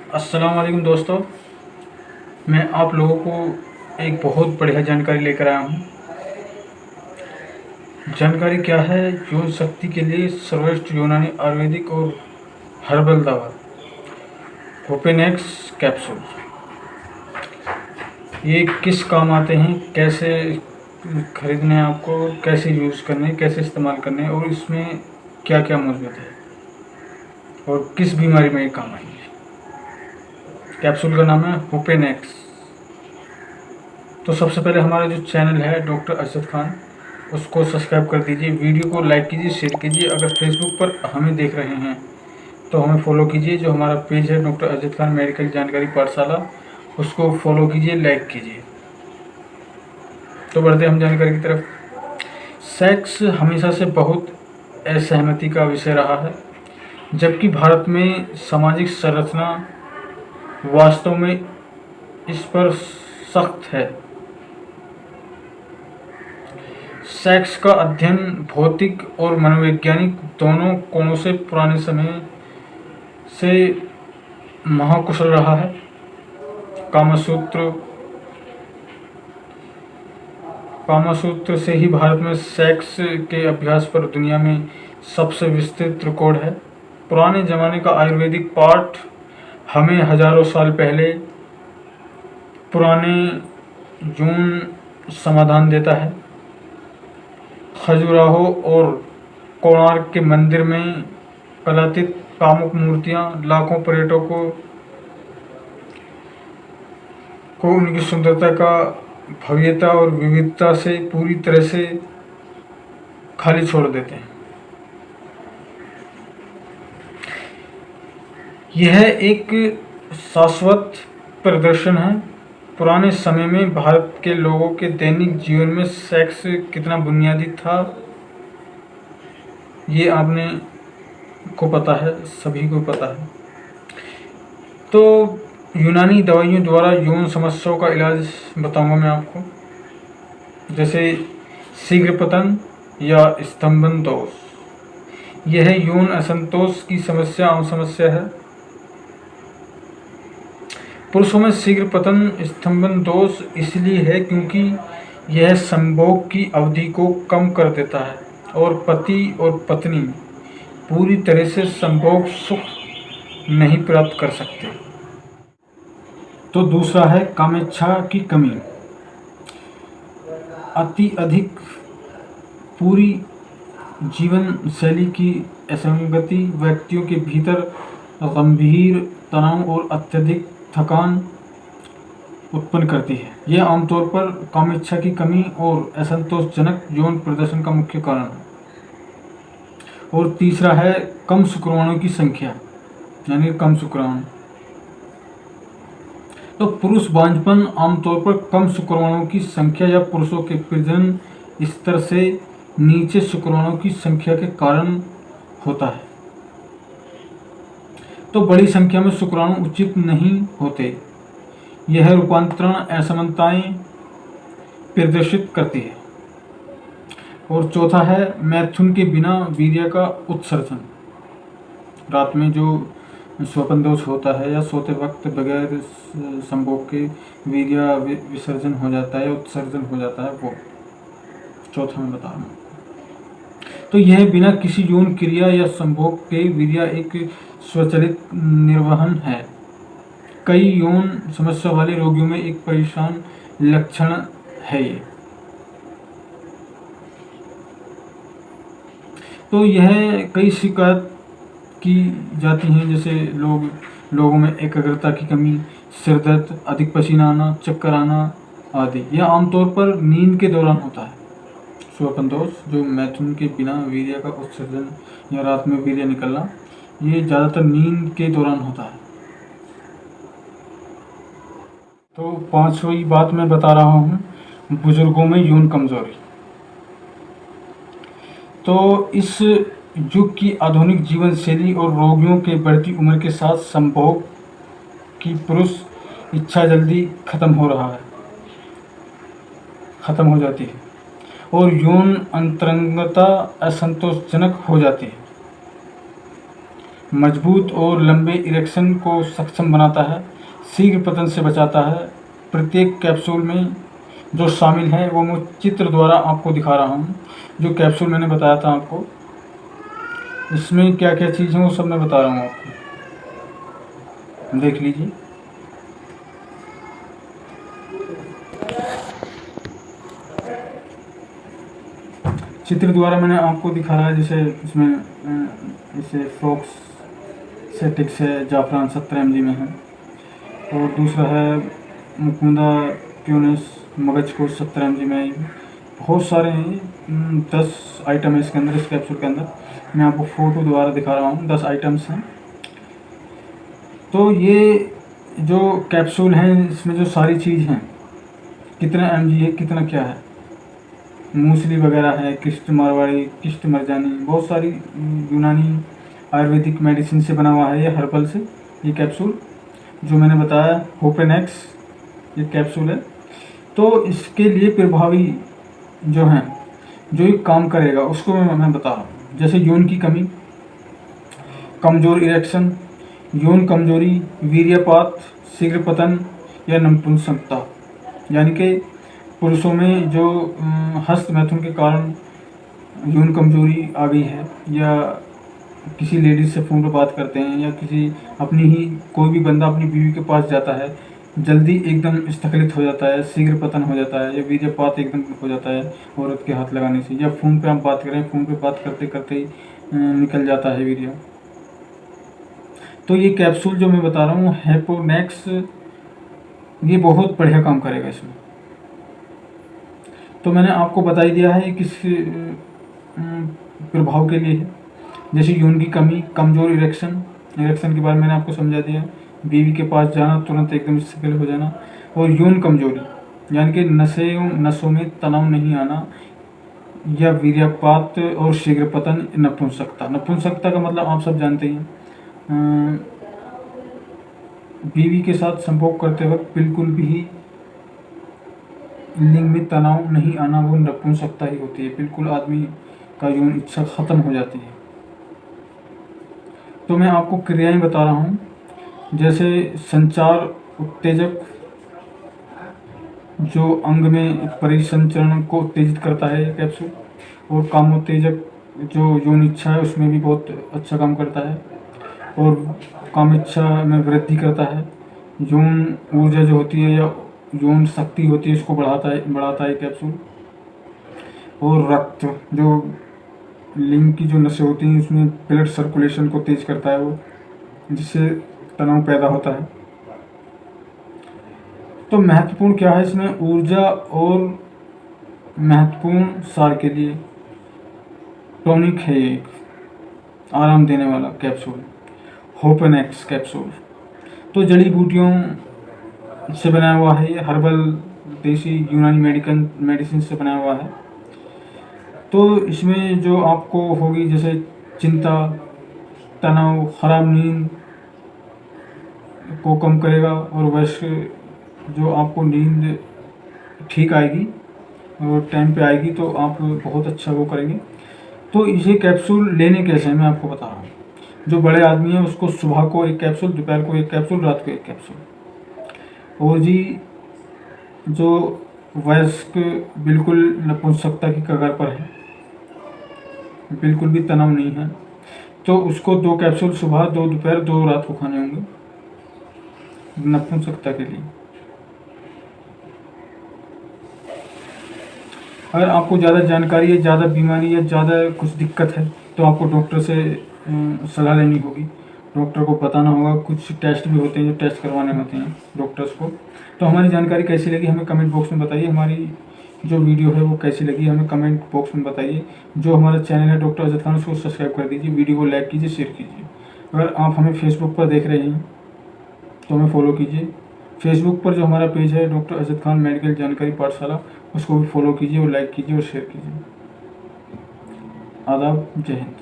अस्सलाम वालेकुम दोस्तों, मैं आप लोगों को एक बहुत बढ़िया जानकारी लेकर आया हूँ। जानकारी क्या है? यौन शक्ति के लिए सर्वश्रेष्ठ यूनानी आयुर्वेदिक और हर्बल दवा होपेनेक्स कैप्सूल। ये किस काम आते हैं, कैसे खरीदने हैं आपको, कैसे यूज़ करने, कैसे इस्तेमाल करने और इसमें क्या क्या मौजूद है और किस बीमारी में ये काम आएंगे। कैप्सूल का नाम है होपेनेक्स। तो सबसे पहले हमारा जो चैनल है डॉक्टर अरशद खान, उसको सब्सक्राइब कर दीजिए, वीडियो को लाइक कीजिए, शेयर कीजिए। अगर फेसबुक पर हमें देख रहे हैं तो हमें फॉलो कीजिए। जो हमारा पेज है डॉक्टर अरशद खान मेडिकल जानकारी पाठशाला, उसको फॉलो कीजिए, लाइक कीजिए। तो बढ़ते हम जानकारी की तरफ। सेक्स हमेशा से बहुत असहमति का विषय रहा है, जबकि भारत में सामाजिक संरचना वास्तव में इस पर सख्त है। सेक्स का अध्ययन भौतिक और मनोवैज्ञानिक दोनों कोणों से पुराने समय से महाकुशल रहा है। कामसूत्र से ही भारत में सेक्स के अभ्यास पर दुनिया में सबसे विस्तृत रिकॉर्ड है। पुराने ज़माने का आयुर्वेदिक पाठ हमें हजारों साल पहले पुराने यौन समाधान देता है। खजुराहो और कोणार्क के मंदिर में कलातीत कामुक मूर्तियां लाखों पर्यटकों को उनकी सुंदरता का, भव्यता और विविधता से पूरी तरह से खाली छोड़ देते हैं। यह एक शाश्वत प्रदर्शन है। पुराने समय में भारत के लोगों के दैनिक जीवन में सेक्स कितना बुनियादी था, ये आपने को पता है, सभी को पता है। तो यूनानी दवाइयों द्वारा यौन समस्याओं का इलाज बताऊंगा मैं आपको, जैसे शीघ्र पतन या स्तंभन दोष। यह यौन असंतोष की समस्या आम समस्या है। पुरुषों में शीघ्र पतन स्तंभन दोष इसलिए है क्योंकि यह संभोग की अवधि को कम कर देता है और पति और पत्नी पूरी तरह से संभोग सुख नहीं प्राप्त कर सकते। तो दूसरा है कामेच्छा की कमी। अति अधिक पूरी जीवन शैली की असंगति व्यक्तियों के भीतर गंभीर तनाव और अत्यधिक थकान उत्पन्न करती है। यह आमतौर पर कामेच्छा की कमी और असंतोषजनक यौन प्रदर्शन का मुख्य कारण है। और तीसरा है कम शुक्राणु की संख्या, यानी कम शुक्राणु। तो पुरुष बांझपन आमतौर पर कम शुक्राणु की संख्या या पुरुषों के प्रजनन स्तर से नीचे शुक्राणु की संख्या के कारण होता है। तो बड़ी संख्या में शुक्राणु उचित नहीं होते। यह रूपांतरण असमानताएं प्रदर्शित करती है। और चौथा है मैथुन के बिना वीर्य का उत्सर्जन। रात में जो स्वपन दोष होता है या सोते वक्त बगैर संभोग के वीर्य विसर्जन हो जाता है या उत्सर्जन हो जाता है, वो चौथा मैं बता रहा हूँ। तो यह बिना किसी यौन क्रिया या संभोग के वीर्य एक स्वचालित निर्वहन है। कई यौन समस्या वाले रोगियों में एक परेशान लक्षण है ये। तो यह कई शिकायत की जाती हैं, जैसे लोगों में एकाग्रता की कमी, सिर दर्द, अधिक पसीना आना, चक्कर आना आदि। यह आमतौर पर नींद के दौरान होता है। स्वपन दोष जो मैथुन के बिना वीर्य का उत्सर्जन या रात में वीर्य निकलना, ये ज़्यादातर नींद के दौरान होता है। तो पांचवी बात मैं बता रहा हूँ, बुजुर्गों में यौन कमजोरी। तो इस युग की आधुनिक जीवन शैली और रोगियों के बढ़ती उम्र के साथ संभोग की पुरुष इच्छा जल्दी खत्म हो जाती है और यौन अंतरंगता असंतोषजनक हो जाती है। मजबूत और लंबे इरेक्शन को सक्षम बनाता है, शीघ्र पतन से बचाता है। प्रत्येक कैप्सूल में जो शामिल है वो मैं चित्र द्वारा आपको दिखा रहा हूँ। जो कैप्सूल मैंने बताया था आपको, इसमें क्या क्या चीज़ है वो सब मैं बता रहा हूँ आपको, देख लीजिए। चित्र द्वारा मैंने आपको दिखाया है, जैसे इसमें जैसे फ्रॉक्स सेटिक्स है, जाफरान 17 mg में है, और दूसरा है मुकुंदा ट्यूनिस मगज को 17 mg में है। बहुत सारे हैं, 10 आइटम है इसके अंदर, इस कैप्सूल के अंदर। मैं आपको फ़ोटो द्वारा दिखा रहा हूँ, 10 आइटम्स हैं। तो ये जो कैप्सूल हैं, इसमें जो सारी चीज़ हैं, कितना mg है, कितना क्या है, मूसली वगैरह है, किस्ट मारवाड़ी, किस्ट मरजानी, बहुत सारी यूनानी आयुर्वेदिक मेडिसिन से बना हुआ है ये, हर्बल से। ये कैप्सूल जो मैंने बताया होपेनेक्स, ये कैप्सूल है। तो इसके लिए प्रभावी जो हैं, जो ये काम करेगा उसको मैं बता रहा हूँ। जैसे यौन की कमी, कमज़ोर इरेक्शन, यौन कमजोरी, वीर्यपात, शीघ्र पतन या नपुंसकता, यानी कि पुरुषों में जो हस्त मैथुन के कारण यौन कमजोरी आ गई है, या किसी लेडीज से फ़ोन पर बात करते हैं, या किसी अपनी ही कोई भी बंदा अपनी बीवी के पास जाता है, जल्दी एकदम स्खलित हो जाता है, शीघ्र पतन हो जाता है, या वीर्यपात एकदम हो जाता है औरत के हाथ लगाने से, या फ़ोन पे हम बात करें, फ़ोन पे बात करते करते ही निकल जाता है वीर्य। तो ये कैप्सूल जो मैं बता रहा हूँ हेपोनेक्स, ये बहुत बढ़िया काम करेगा इसमें। तो मैंने आपको बता ही दिया है किस प्रभाव के लिए है। जैसे यौन की कमी, कमज़ोर इरेक्शन, इरेक्शन के बारे में मैंने आपको समझा दिया। बीवी के पास जाना, तुरंत एकदम स्थिर हो जाना, और यौन कमजोरी यानी कि नसों में तनाव नहीं आना, या वीर्यपात और शीघ्र पतन, नपुंसकता। नपुंसकता का मतलब आप सब जानते हैं, बीवी के साथ संभोग करते वक्त बिल्कुल भी लिंग में तनाव नहीं आना, वो नपुंसकता ही होती है। बिल्कुल आदमी का यौन इच्छा ख़त्म हो जाती है। तो मैं आपको क्रियाएं बता रहा हूँ, जैसे संचार उत्तेजक, जो अंग में परिसंचरण को उत्तेजित करता है कैप्सूल, और कामोत्तेजक, जो यौन इच्छा है उसमें भी बहुत अच्छा काम करता है, और काम इच्छा में वृद्धि करता है। यौन ऊर्जा जो होती है, या यौन शक्ति होती है, उसको बढ़ाता है कैप्सूल। और रक्त, जो लिंग की जो नसें होती हैं उसमें ब्लड सर्कुलेशन को तेज करता है वो, जिससे तनाव पैदा होता है। तो महत्वपूर्ण क्या है इसमें, ऊर्जा और महत्वपूर्ण सार के लिए टॉनिक है, एक आराम देने वाला कैप्सूल, होपेनेक्स कैप्सूल। तो जड़ी बूटियों से बना हुआ है ये, हर्बल देसी यूनानी मेडिसिन से बना हुआ है। तो इसमें जो आपको होगी, जैसे चिंता, तनाव, खराब नींद को कम करेगा, और वैसे जो आपको नींद ठीक आएगी और टाइम पे आएगी, तो आप बहुत अच्छा वो करेंगे। तो ये कैप्सूल लेने कैसे हैं मैं आपको बता रहा हूँ। जो बड़े आदमी हैं उसको सुबह को एक कैप्सूल, दोपहर को एक कैप्सूल, रात को एक कैप्सूल। और जी जो वयस्क बिल्कुल नपुंसकता की कगार पर है, बिल्कुल भी तनाव नहीं है, तो उसको 2 कैप्सूल सुबह, 2 दोपहर, 2 रात को खाने होंगे नपुंसकता के लिए। अगर आपको ज़्यादा जानकारी है, ज़्यादा बीमारी है, ज़्यादा कुछ दिक्कत है, तो आपको डॉक्टर से सलाह लेनी होगी। डॉक्टर को बताना होगा, कुछ टेस्ट भी होते हैं जो टेस्ट करवाने होते हैं डॉक्टर्स को। तो हमारी जानकारी कैसी लगी हमें कमेंट बॉक्स में बताइए। हमारी जो वीडियो है वो कैसी लगी हमें कमेंट बॉक्स में बताइए। जो हमारा चैनल है डॉक्टर अजद खान, उसको सब्सक्राइब कर दीजिए, वीडियो को लाइक कीजिए, शेयर कीजिए। अगर आप हमें फेसबुक पर देख रहे हैं तो हमें फॉलो कीजिए। फेसबुक पर जो हमारा पेज है डॉक्टर अजद खान मेडिकल जानकारी पाठशाला, उसको भी फॉलो कीजिए और लाइक कीजिए और शेयर कीजिए। आदाब, जय हिंद।